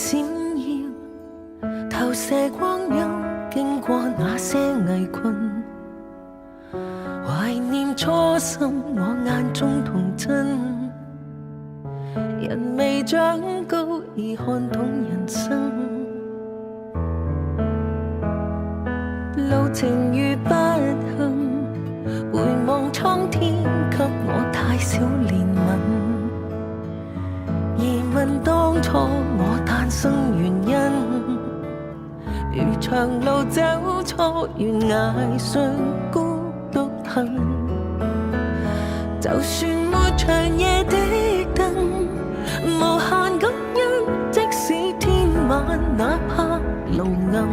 閃耀，投射光陰，經過那些危困，懷念初心，我眼中童真。人未長高，已看懂人生，路程如不幸，回望蒼天，給我太少憐憫。疑問當初我誕生原因，如長路走錯懸崖上孤獨行。就算沒長夜的燈，無限感恩，即使天晚哪怕路暗，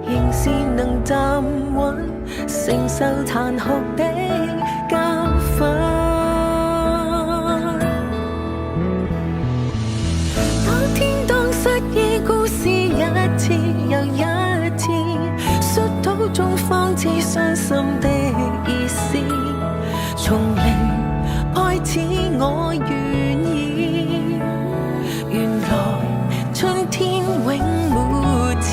仍是能站穩，承受殘酷的教訓。當天當失意故事一次又一次，摔倒中方知傷心的意思。從零開始我願意，原來春天永沒遲。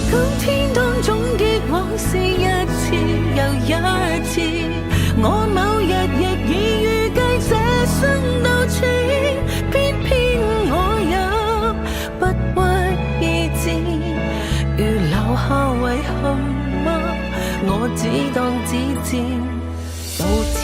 今天當總結往事一次又一次，我某日亦已預計這生到此，偏偏我也不屈意志。如留下遺憾嗎？我只當只佔到此。